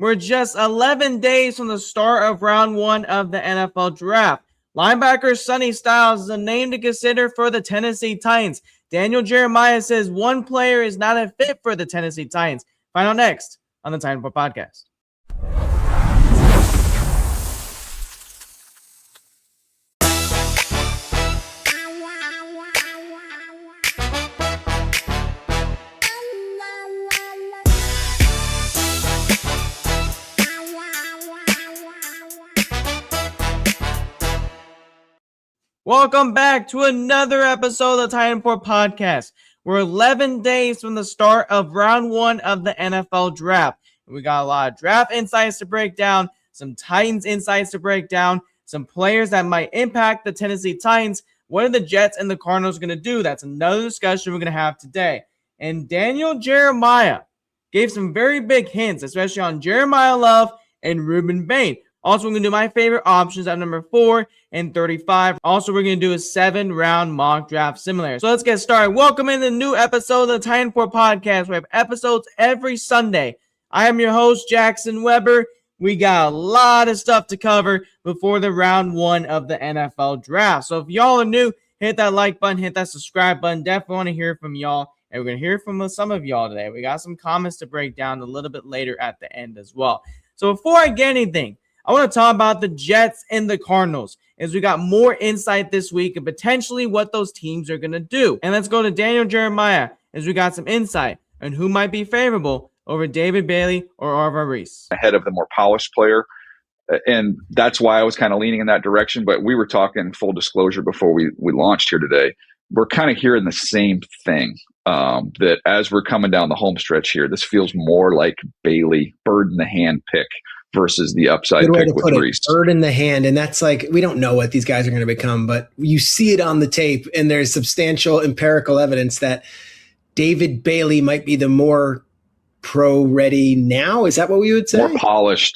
We're just 11 days from the start of round 1 of the NFL draft. Linebacker Sonny Styles is a name to consider for the Tennessee Titans. Daniel Jeremiah says one player is not a fit for the Tennessee Titans. Find out next on the Titan Report Podcast. Welcome back to another episode of the Titan Report Podcast. We're 11 days from the start of round 1 of the NFL draft. We got a lot of draft insights to break down, some Titans insights to break down, some players that might impact the Tennessee Titans. What are the Jets and the Cardinals going to do? That's another discussion we're going to have today. And Daniel Jeremiah gave some very big hints, especially on Jeremiah Love and Rueben Bain. Also, we're going to do my favorite options at number 4 and 35. Also, we're going to do a 7-round mock draft simulator. So let's get started. Welcome in the new episode of the Titan Report Podcast. We have episodes every Sunday. I am your host, Jackson Weber. We got a lot of stuff to cover before the round 1 of the NFL draft. So if y'all are new, hit that like button, hit that subscribe button. Definitely want to hear from y'all. And we're going to hear from some of y'all today. We got some comments to break down a little bit later at the end as well. So before I get anything, I want to talk about the Jets and the Cardinals as we got more insight this week and potentially what those teams are going to do. And let's go to Daniel Jeremiah as we got some insight on who might be favorable over David Bailey or Reese. Ahead of the more polished player. And that's why I was kind of leaning in that direction. But we were talking full disclosure before we launched here today. We're kind of hearing the same thing, that as we're coming down the home stretch here, this feels more like Bailey, bird in the hand pick versus the upside pick with Reese. Bird in the hand. And that's like, we don't know what these guys are going to become, but you see it on the tape and there's substantial empirical evidence that David Bailey might be the more pro ready now. Is that what we would say?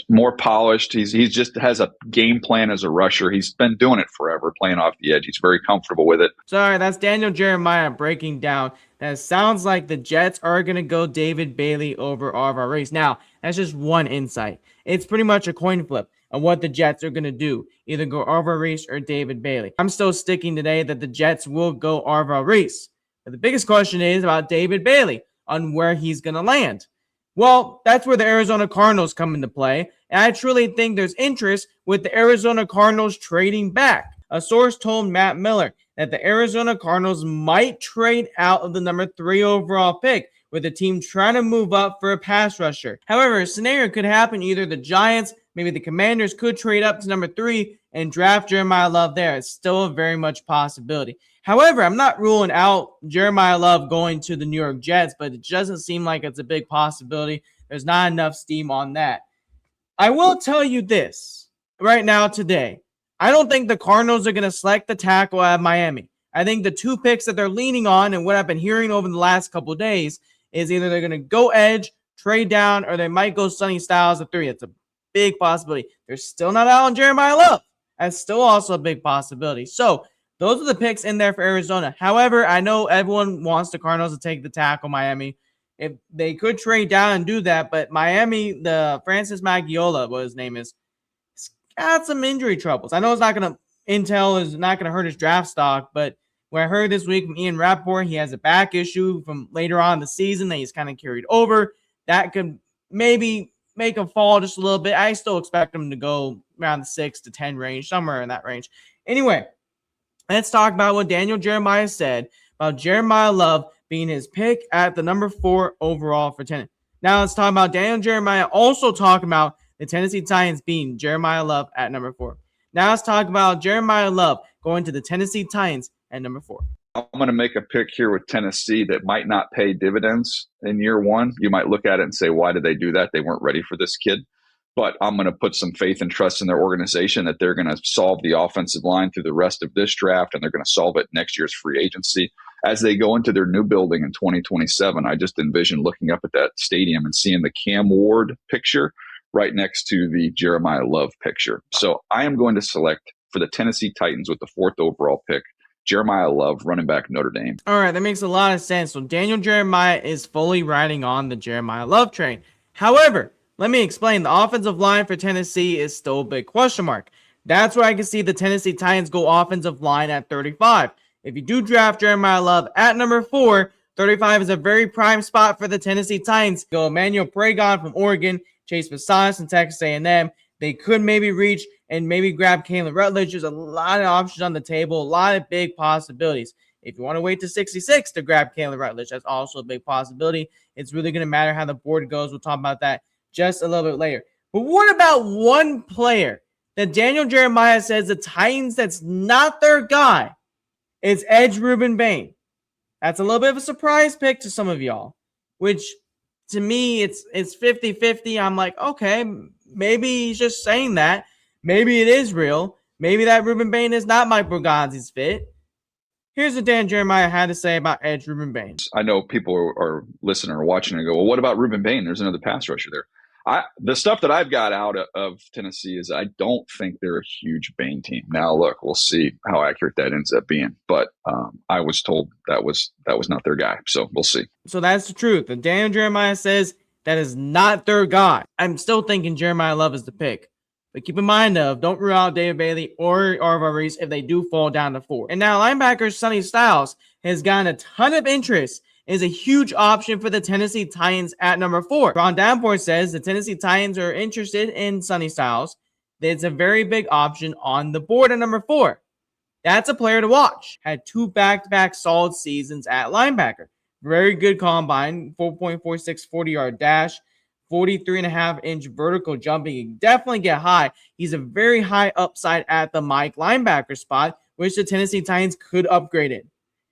More polished. He's just has a game plan as a rusher. He's been doing it forever, playing off the edge. He's very comfortable with it. Sorry, that's Daniel Jeremiah breaking down. That sounds like the Jets are going to go David Bailey over Reese. Now, that's just one insight. It's pretty much a coin flip on what the Jets are going to do. Either go Reese or David Bailey. I'm still sticking today that the Jets will go Reese. But the biggest question is about David Bailey on where he's going to land. Well, that's where the Arizona Cardinals come into play. And I truly think there's interest with the Arizona Cardinals trading back. A source told Matt Miller that the Arizona Cardinals might trade out of the number 3 overall pick, with the team trying to move up for a pass rusher. However, a scenario could happen. Either the Giants, maybe the Commanders could trade up to number 3 and draft Jeremiah Love there. It's still a very much possibility. However, I'm not ruling out Jeremiah Love going to the New York Jets, but it doesn't seem like it's a big possibility. There's not enough steam on that. I will tell you this right now today. I don't think the Cardinals are going to select the tackle at Miami. I think the 2 picks that they're leaning on and what I've been hearing over the last couple of days is either they're going to go edge, trade down, or they might go Sonny Styles at 3. It's a big possibility. They're still not out on Jeremiah Love. That's still also a big possibility. So those are the picks in there for Arizona. However, I know everyone wants the Cardinals to take the tackle Miami. If they could trade down and do that, but Miami, the Francis Maggiola, what his name is, he's got some injury troubles. I know it's not going to, intel is not going to hurt his draft stock, but what I heard this week from Ian Rappaport, he has a back issue from later on in the season that he's kind of carried over. That could maybe make him fall just a little bit. I still expect him to go around the 6 to 10 range, somewhere in that range. Anyway, let's talk about what Daniel Jeremiah said about Jeremiah Love being his pick at the number 4 overall for Tennessee. Now let's talk about Daniel Jeremiah also talking about the Tennessee Titans being Jeremiah Love at number 4. Now let's talk about Jeremiah Love going to the Tennessee Titans at number 4. I'm going to make a pick here with Tennessee that might not pay dividends in year 1. You might look at it and say, why did they do that? They weren't ready for this kid. But I'm going to put some faith and trust in their organization that they're going to solve the offensive line through the rest of this draft, and they're going to solve it next year's free agency. As they go into their new building in 2027, I just envision looking up at that stadium and seeing the Cam Ward picture right next to the Jeremiah Love picture. So I am going to select for the Tennessee Titans with the 4th overall pick, Jeremiah Love, running back, Notre Dame. All right, that makes a lot of sense. So Daniel Jeremiah is fully riding on the Jeremiah Love train. However, Let me explain. The offensive line for Tennessee is still a big question mark. That's where I can see the Tennessee Titans go offensive line at 35. If you do draft Jeremiah Love at number 4, 35 is a very prime spot for the Tennessee Titans. Go Emmanuel Pragon from Oregon, Chase Visas from Texas A&M. They could maybe reach and maybe grab Caleb Rutledge. There's a lot of options on the table, a lot of big possibilities. If you want to wait to 66 to grab Caleb Rutledge, that's also a big possibility. It's really going to matter how the board goes. We'll talk about that just a little bit later. But what about one player that Daniel Jeremiah says the Titans, that's not their guy? It's edge Rueben Bain. That's a little bit of a surprise pick to some of y'all, which to me, it's 50-50. I'm like, okay, maybe he's just saying that. Maybe it is real. Maybe that Rueben Bain is not Mike Borgonzi's fit. Here's what Dan Jeremiah had to say about edge Rueben Bain. I know people are listening or watching and go, well, what about Rueben Bain? There's another pass rusher there. The stuff that I've got out of Tennessee is I don't think they're a huge Bain team. Now, look, we'll see how accurate that ends up being. But I was told that was not their guy. So we'll see. So that's the truth. And Daniel Jeremiah says that is not their guy. I'm still thinking Jeremiah Love is the pick. But keep in mind, don't rule out David Bailey or Reese if they do fall down to 4. And now linebacker Sonny Styles has gotten a ton of interest, is a huge option for the Tennessee Titans at number 4. Ron Davenport says the Tennessee Titans are interested in Sonny Styles. It's a very big option on the board at number 4. That's a player to watch. Had 2 back-to-back solid seasons at linebacker. Very good combine, 4.46 40-yard dash, 43.5-inch vertical jumping. He can definitely get high. He's a very high upside at the Mike linebacker spot, which the Tennessee Titans could upgrade it.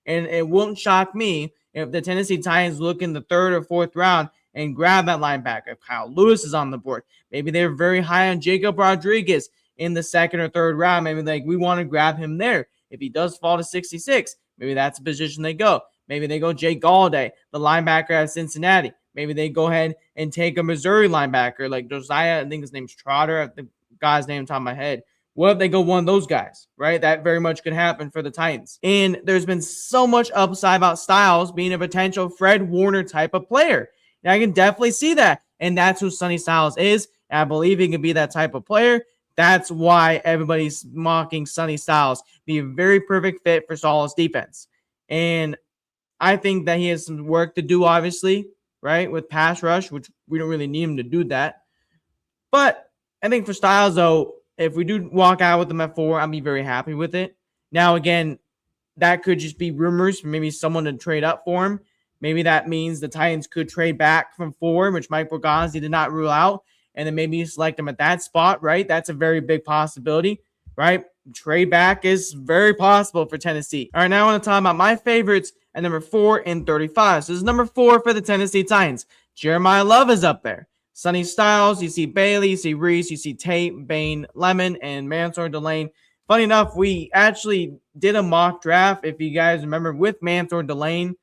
And it won't shock me if the Tennessee Titans look in the 3rd or 4th round and grab that linebacker. If Kyle Lewis is on the board, maybe they're very high on Jacob Rodriguez in the 2nd or 3rd round. Maybe we want to grab him there. If he does fall to 66, maybe that's a position they go. Maybe they go Jake Galladay, the linebacker at Cincinnati. Maybe they go ahead and take a Missouri linebacker like Josiah. I think his name's Trotter. The guy's name on top of my head. What if they go one of those guys, right? That very much could happen for the Titans. And there's been so much upside about Styles being a potential Fred Warner type of player. And I can definitely see that. And that's who Sonny Styles is. And I believe he can be that type of player. That's why everybody's mocking Sonny Styles. Be a very perfect fit for Saul's defense. And I think that he has some work to do, obviously, right, with pass rush, which we don't really need him to do that. But I think for Styles, though, if we do walk out with him at 4, I'll be very happy with it. Now, again, that could just be rumors for maybe someone to trade up for him. Maybe that means the Titans could trade back from 4, which Mike Borgonzi did not rule out, and then maybe select him at that spot, right? That's a very big possibility, right? Trade back is very possible for Tennessee. All right, now I want to talk about my favorites at number 4 and 35. So this is number 4 for the Tennessee Titans. Jeremiah Love is up there. Sonny Styles, you see Bailey, you see Reese, you see Tate, Bain, Lemon, and Mansour Delane. Funny enough, we actually did a mock draft, if you guys remember, with Mansour Delane.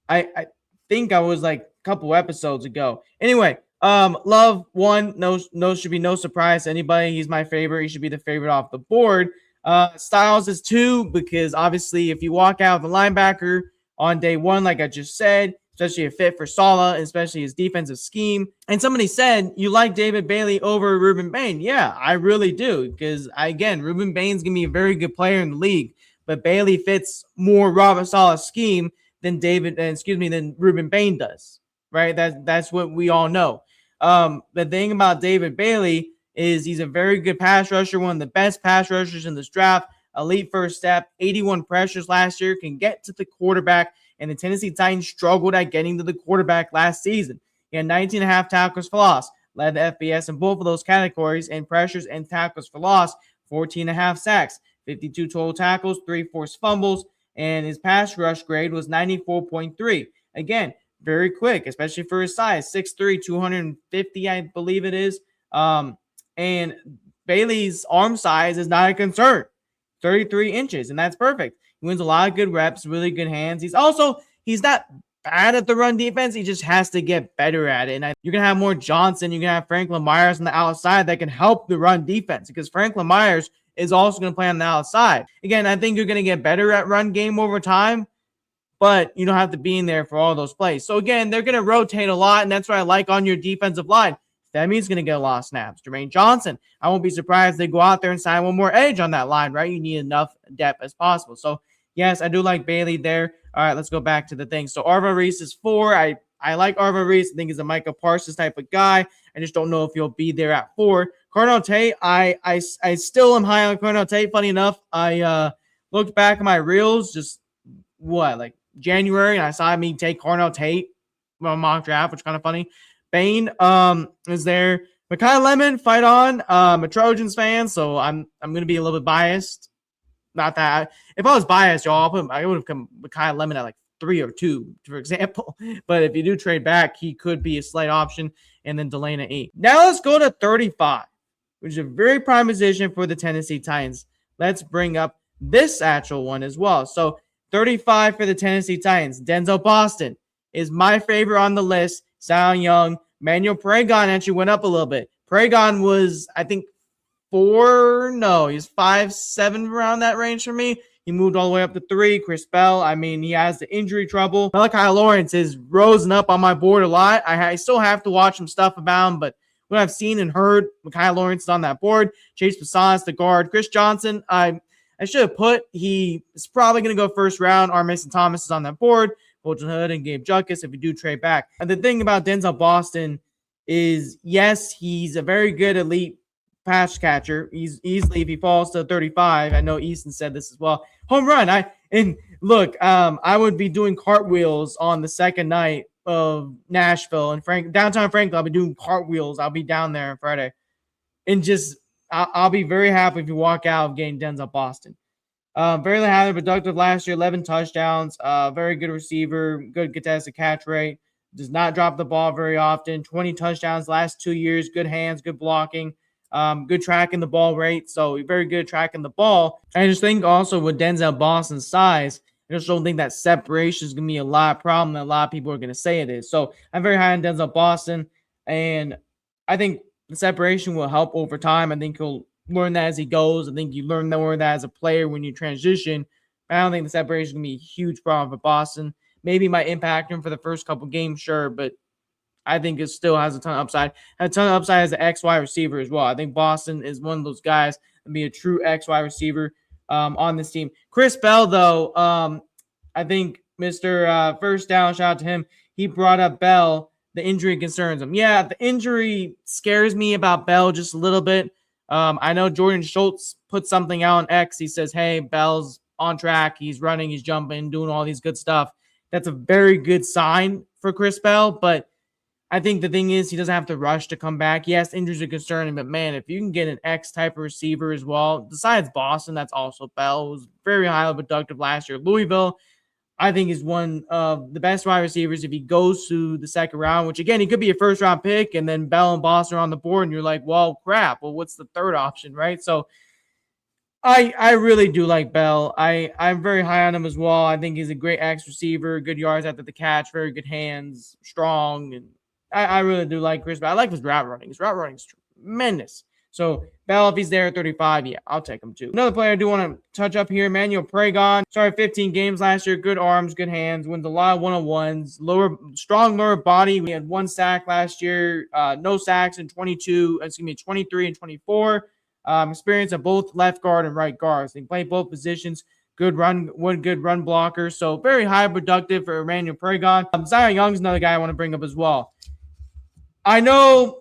I think I was like a couple episodes ago. Anyway, Love 1, no should be no surprise to anybody. He's my favorite. He should be the favorite off the board. Styles is 2 because obviously if you walk out with a linebacker on day 1, like I just said, especially a fit for Saleh, especially his defensive scheme. And somebody said, you like David Bailey over Rueben Bain. Yeah, I really do. Because, again, Rueben Bain's going to be a very good player in the league. But Bailey fits more Robert Saleh's scheme than Rueben Bain does. Right? That's what we all know. The thing about David Bailey is he's a very good pass rusher, one of the best pass rushers in this draft. Elite first step, 81 pressures last year, can get to the quarterback. And the Tennessee Titans struggled at getting to the quarterback last season. He had 19.5 tackles for loss, led the FBS in both of those categories in pressures and tackles for loss, 14.5 sacks, 52 total tackles, 3 forced fumbles, and his pass rush grade was 94.3. Again, very quick, especially for his size, 6'3", 250, I believe it is. And Bailey's arm size is not a concern, 33 inches, and that's perfect. He wins a lot of good reps, really good hands. He's not bad at the run defense. He just has to get better at it. And you're going to have more Johnson. You're going to have Franklin Myers on the outside that can help the run defense because Franklin Myers is also going to play on the outside. Again, I think you're going to get better at run game over time, but you don't have to be in there for all those plays. So again, they're going to rotate a lot, and that's what I like on your defensive line. Femi's going to get a lot of snaps. Jermaine Johnson, I won't be surprised if they go out there and sign one more edge on that line, right? You need enough depth as possible. So, yes, I do like Bailey there. All right, let's go back to the thing. So, Arvo Reese is 4. I like Arvo Reese. I think he's a Micah Parsons type of guy. I just don't know if he'll be there at 4. Cardinal Tate, I still am high on Cardinal Tate. Funny enough, I looked back at my reels just like January, and I saw me take Cardinal Tate on mock draft, which is kind of funny. Bain is there. Mekhi Lemon, fight on. I'm a Trojans fan, so I'm gonna be a little bit biased. Not that if I was biased, y'all, I would have come Mekhi Lemon at like 3 or 2, for example. But if you do trade back, he could be a slight option. And then Delane at 8. Now let's go to 35, which is a very prime position for the Tennessee Titans. Let's bring up this actual one as well. So 35 for the Tennessee Titans. Denzel Boston is my favorite on the list. Sion Young. Manuel Paragon actually went up a little bit. Paragon was, I think, 4. No, he's 5'7" around that range for me. He moved all the way up to 3. Chris Bell, I mean, he has the injury trouble. Malachi Lawrence is risen up on my board a lot. I still have to watch some stuff about him, but what I've seen and heard, Malachi Lawrence is on that board. Chase Passan's the guard. Chris Johnson, I should have put, he is probably going to go first round. R. Mason Thomas is on that board. Colton Hood and Gabe Juckus if you do trade back. And the thing about Denzel Boston is, yes, he's a very good elite pass catcher. He's easily, if he falls to 35, I know Easton said this as well, home run. I would be doing cartwheels on the second night of Nashville and downtown Franklin. I'll be doing cartwheels. I'll be down there on Friday, and just I'll be very happy if you walk out of getting Denzel Boston. Very highly productive last year, 11 touchdowns. Very good receiver, good contested catch rate. Does not drop the ball very often. 20 touchdowns last 2 years. Good hands, good blocking. Good tracking the ball rate, so very good tracking the ball. I just think also with Denzel Boston's size, I just don't think that separation is going to be a lot of problem that a lot of people are going to say it is. So I'm very high on Denzel Boston, and I think the separation will help over time. I think he'll learn that as he goes. I think you learn more of that as a player when you transition. But I don't think the separation is going to be a huge problem for Boston. Maybe it might impact him for the first couple games, sure, but I think it still has a ton of upside. A ton of upside as an XY receiver as well. I think Boston is one of those guys to be a true XY receiver on this team. Chris Bell, though, I think Mr. First Down, shout out to him. He brought up Bell. The injury concerns him. Yeah, the injury scares me about Bell just a little bit. I know Jordan Schultz put something out on X. He says, hey, Bell's on track. He's running, he's jumping, doing all these good stuff. That's a very good sign for Chris Bell, but I think the thing is he doesn't have to rush to come back. Yes, injuries are concerning, but man, if you can get an X type of receiver as well, besides Boston, that's also Bell, who was very highly productive last year. Louisville, I think, is one of the best wide receivers if he goes to the second round, which again, he could be a first round pick, and then Bell and Boston are on the board, and you're like, well, crap. Well, what's the third option, right? So I really do like Bell. I'm very high on him as well. I think he's a great X receiver, good yards after the catch, very good hands, strong, and I really do like Chris Bell. I like his route running. His route running is tremendous. So Bell, if he's there at 35, yeah, I'll take him too. Another player I do want to touch up here, Manuel Paragon. Started 15 games last year. Good arms, good hands, wins a lot of one-on-ones. Strong lower body. We had 1 sack last year. No sacks in 23 and 24. Experience of both left guard and right guards. They play both positions. Good run blocker. So very high productive for Manuel Paragon. Sion Young's another guy I want to bring up as well. I know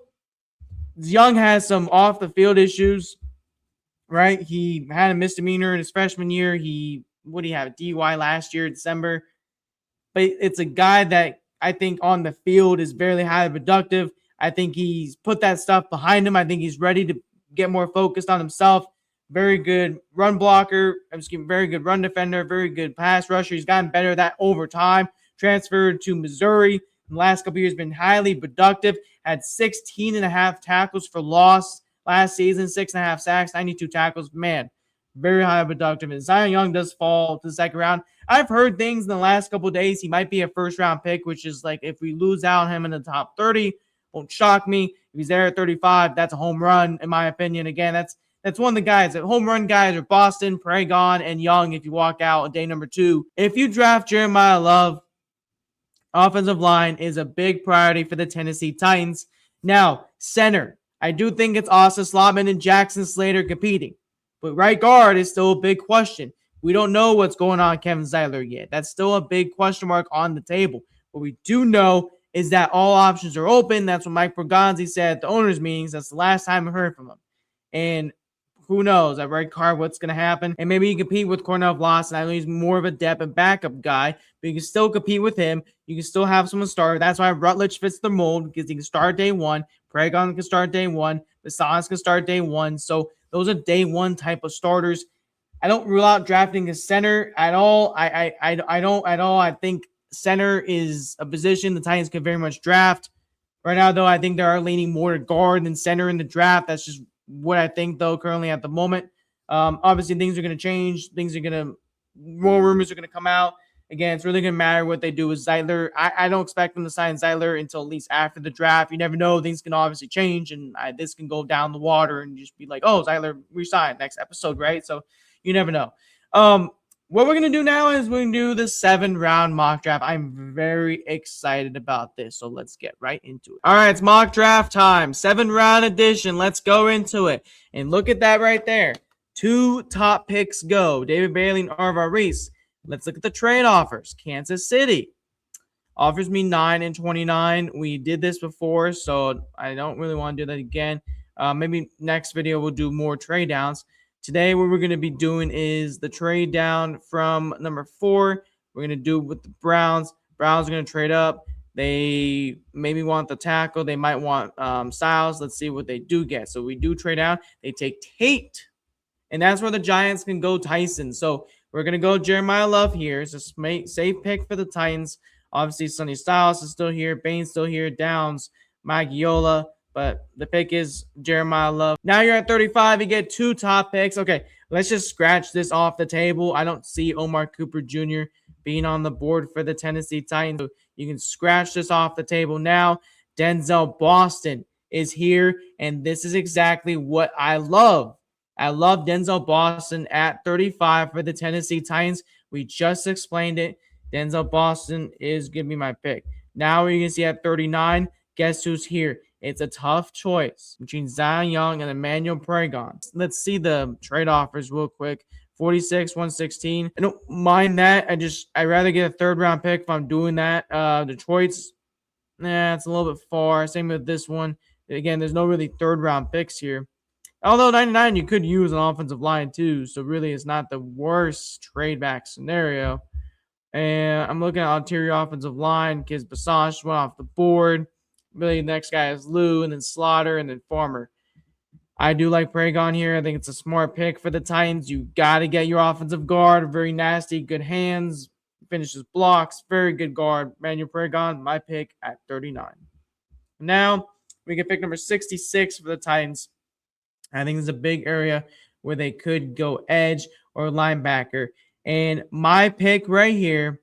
Young has some off the field issues, right? He had a misdemeanor in his freshman year. What do you have? A DUI last year, December. But it's a guy that I think on the field is very highly productive. I think he's put that stuff behind him. I think he's ready to get more focused on himself. Very good run blocker. Very good run defender. Very good pass rusher. He's gotten better at that over time. Transferred to Missouri. In the last couple of years, been highly productive. Had 16 and a half tackles for loss last season, 6.5 sacks, 92 tackles. Man, very highly productive. And Sion Young does fall to the second round. I've heard things in the last couple of days. He might be a first-round pick, which is like if we lose out on him in the top 30, won't shock me. If he's there at 35, that's a home run, in my opinion. Again, that's one of the guys. The home run guys are Boston, Paragon, and Young if you walk out on day number 2. If you draft Jeremiah Love, offensive line is a big priority for the Tennessee Titans. Now, Center, I do think it's Austin Slotman and Jackson Slater competing. But right guard is still a big question. We don't know what's going on with Kevin Zeitler yet. That's still a big question mark on the table. What we do know is that all options are open. That's what Mike Bergonzi said at the owners' meetings. That's the last time I heard from him. And who knows at right guard what's going to happen. And maybe you compete with Cornell Vlasic. I know he's more of a depth and backup guy, but you can still compete with him. You can still have someone start. That's why Rutledge fits the mold, because he can start day one. Pregon can start day one. Bassans can start day one. So those are day one type of starters. I don't rule out drafting a center at all. I don't at all. I think center is a position the Titans could very much draft. Right now, though, I think they are leaning more to guard than center in the draft. That's just what I think, though, currently at the moment. Obviously, things are going to change. More rumors are going to come out. Again, it's really going to matter what they do with Zeitler. I don't expect them to sign Zeitler until at least after the draft. You never know. Things can obviously change, and this can go down the water and just be like, oh, Zeitler resigned next episode, right? So you never know. What we're going to do now is we're going to do the 7-round mock draft. I'm very excited about this, so let's get right into it. All right, it's mock draft time. 7-round edition. Let's go into it. And look at that right there. 2 top picks go. David Bailey and Reese. Let's look at the trade offers. Kansas City offers me 9 and 29. We did this before, so I don't really want to do that again. Maybe next video we'll do more trade downs. Today, what we're going to be doing is the trade down from number 4. We're going to do it with the Browns. Browns are going to trade up. They maybe want the tackle. They might want Styles. Let's see what they do get. So we do trade down. They take Tate. And that's where the Giants can go Tyson. So we're going to go Jeremiah Love here. It's a safe pick for the Titans. Obviously, Sonny Styles is still here. Bain's still here. Downs, Magiola. But the pick is Jeremiah Love. Now you're at 35. You get 2 top picks. Okay, let's just scratch this off the table. I don't see Omar Cooper Jr. being on the board for the Tennessee Titans. So you can scratch this off the table now. Denzel Boston is here, and this is exactly what I love. I love Denzel Boston at 35 for the Tennessee Titans. We just explained it. Denzel Boston is going to be my pick. Now you can see at 39, guess who's here? It's a tough choice between Zion Young and Emmanuel Pregon. Let's see the trade offers real quick. 46, 116. I don't mind that. I'd rather get a 3rd-round pick if I'm doing that. Detroit's, it's a little bit far. Same with this one. Again, there's no really 3rd-round picks here. Although 99, you could use an offensive line too. So really, it's not the worst trade back scenario. And I'm looking at interior offensive line because Bassage went off the board. Really, the next guy is Lou, and then Slaughter, and then Farmer. I do like Pregon here. I think it's a smart pick for the Titans. You got to get your offensive guard. Very nasty, good hands, finishes blocks, very good guard. Emmanuel Pregon, my pick at 39. Now, we get pick number 66 for the Titans. I think it's a big area where they could go edge or linebacker. And my pick right here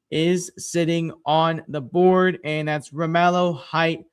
is sitting on the board, and that's Romello Height.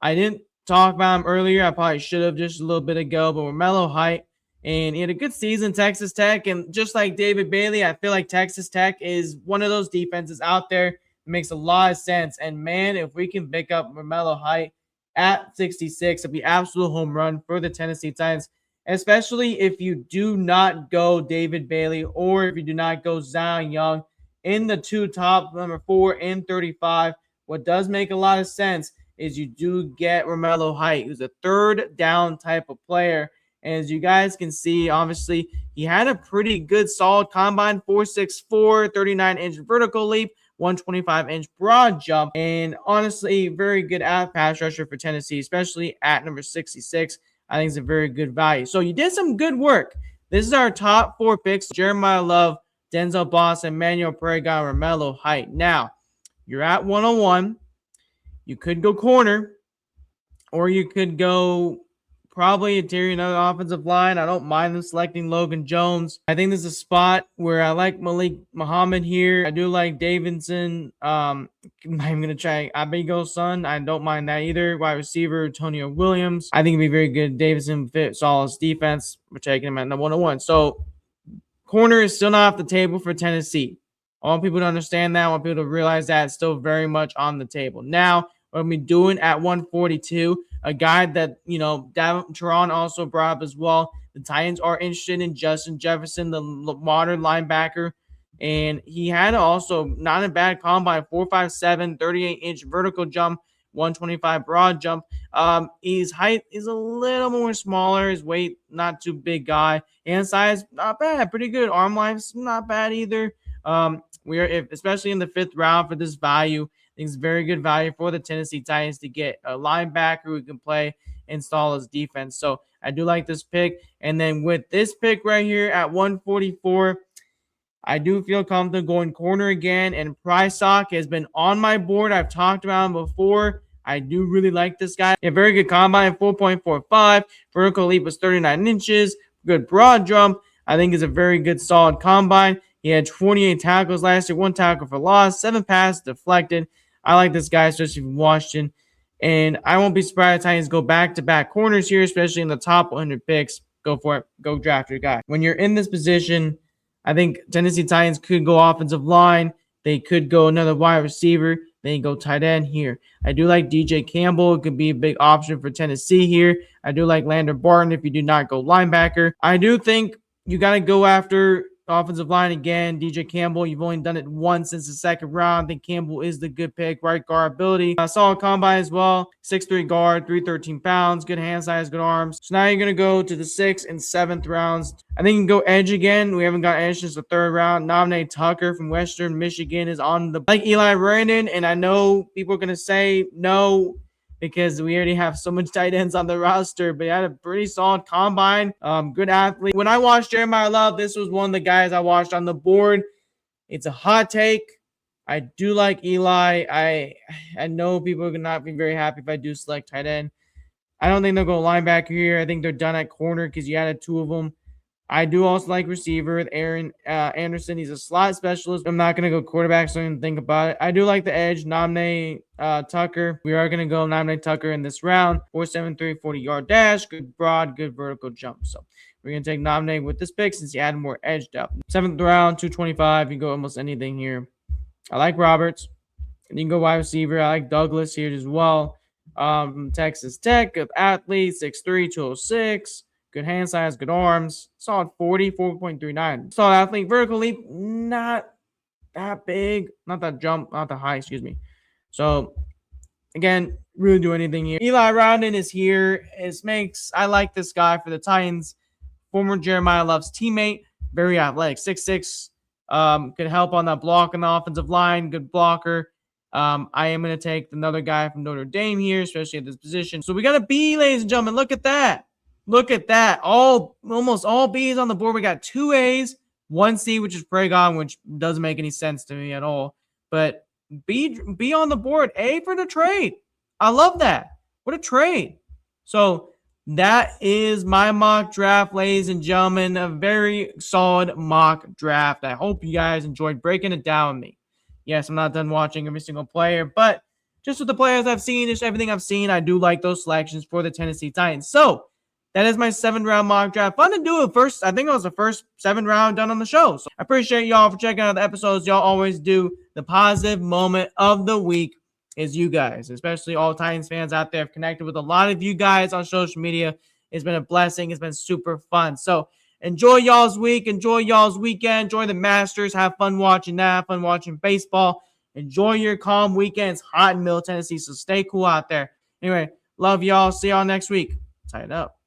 I didn't talk about him earlier. I probably should have just a little bit ago, but Romello Height, and he had a good season, Texas Tech, and just like David Bailey, I feel like Texas Tech is one of those defenses out there. It makes a lot of sense, and man, if we can pick up Romello Height at 66, it'd be absolute home run for the Tennessee Titans, especially if you do not go David Bailey or if you do not go Zion Young in the 2 top, number 4 and 35. What does make a lot of sense is you do get Romello Height, who's a 3rd down type of player. And as you guys can see, obviously, he had a pretty good, solid combine, 4.64, 39-inch vertical leap, 125-inch broad jump, and honestly, very good pass rusher for Tennessee, especially at number 66. I think it's a very good value. So you did some good work. This is our top 4 picks. Jeremiah Love, Denzel Boston, Emmanuel Pregon, Romello Height. Now, you're at 101. You could go corner, or you could go probably interior another offensive line. I don't mind them selecting Logan Jones. I think there's a spot where I like Malik Muhammad here. I do like Davidson. I'm going to try Abigo's son. I don't mind that either. Wide receiver, Antonio Williams. I think it'd be very good. Davidson fits all his defense. We're taking him at the 101. So corner is still not off the table for Tennessee. I want people to understand that. I want people to realize that it's still very much on the table. Now, what I'm doing at 142. A guy that, Teron also brought up as well. The Titans are interested in Justin Jefferson, the modern linebacker. And he had also not a bad combine, 4.57, 38-inch vertical jump, 125 broad jump. His height is a little more smaller. His weight, not too big guy. And size, not bad. Pretty good. Arm length, not bad either. Especially in the 5th round for this value, I think it's very good value for the Tennessee Titans to get a linebacker who can play, install his defense. So I do like this pick. And then with this pick right here at 144, I do feel comfortable going corner again. And Prysock has been on my board. I've talked about him before. I do really like this guy. A very good combine, 4.45. Vertical leap was 39 inches. Good broad jump. I think is a very good, solid combine. He had 28 tackles last year, 1 tackle for loss, 7 passes deflected. I like this guy, especially from Washington. And I won't be surprised if Titans go back-to-back corners here, especially in the top 100 picks. Go for it. Go draft your guy. When you're in this position, I think Tennessee Titans could go offensive line. They could go another wide receiver. They go tight end here. I do like DJ Campbell. It could be a big option for Tennessee here. I do like Lander Barton if you do not go linebacker. I do think you got to go after offensive line again. DJ Campbell, you've only done it once since the 2nd round. I think Campbell is the good pick. Right guard ability. Solid combine as well. 6'3" guard, 313 pounds. Good hand size, good arms. So now you're going to go to the 6th and 7th rounds. I think you can go edge again. We haven't got edge since the 3rd round. Nominate Tucker from Western Michigan is on the like Eli Brandon. And I know people are going to say no, because we already have so much tight ends on the roster, but he had a pretty solid combine. Good athlete. When I watched Jeremiah Love, this was one of the guys I watched on the board. It's a hot take. I do like Eli. I know people are not be very happy if I do select tight end. I don't think they'll go linebacker here. I think they're done at corner because you added 2 of them. I do also like receiver with Aaron Anderson. He's a slot specialist. I'm not going to go quarterback, so I didn't think about it. I do like the edge. Nominate Tucker. We are going to go nominate Tucker in this round. 4.73, 40-yard dash. Good broad, good vertical jump. So we're going to take nominate with this pick since he added more edge depth. 7th round, 225. You can go almost anything here. I like Roberts. And you can go wide receiver. I like Douglas here as well. Texas Tech, good athlete, 6'3", 206. Good hand size, good arms. Solid 40, 4.39. Solid athlete. Vertical leap, not that big. Not that jump, not that high, excuse me. So, again, really do anything here. Eli Rowden is here. I like this guy for the Titans. Former Jeremiah Love's teammate. Very athletic. 6'6". Could help on that block on the offensive line. Good blocker. I am going to take another guy from Notre Dame here, especially at this position. So we got a B, ladies and gentlemen. Look at that. Look at that. Almost all B's on the board. We got 2 A's, 1 C, which is Pragon, which doesn't make any sense to me at all. But B on the board. A for the trade. I love that. What a trade. So that is my mock draft, ladies and gentlemen. A very solid mock draft. I hope you guys enjoyed breaking it down with me. Yes, I'm not done watching every single player, but just with the players I've seen, just everything I've seen, I do like those selections for the Tennessee Titans. So that is my 7th round mock draft. Fun to do it first. I think it was the first 7th round done on the show. So I appreciate y'all for checking out the episodes. Y'all always do. The positive moment of the week is you guys, especially all Titans fans out there. I've connected with a lot of you guys on social media. It's been a blessing. It's been super fun. So enjoy y'all's week. Enjoy y'all's weekend. Enjoy the Masters. Have fun watching that. Have fun watching baseball. Enjoy your calm weekends. Hot in Middle Tennessee. So stay cool out there. Anyway, love y'all. See y'all next week. Tighten up.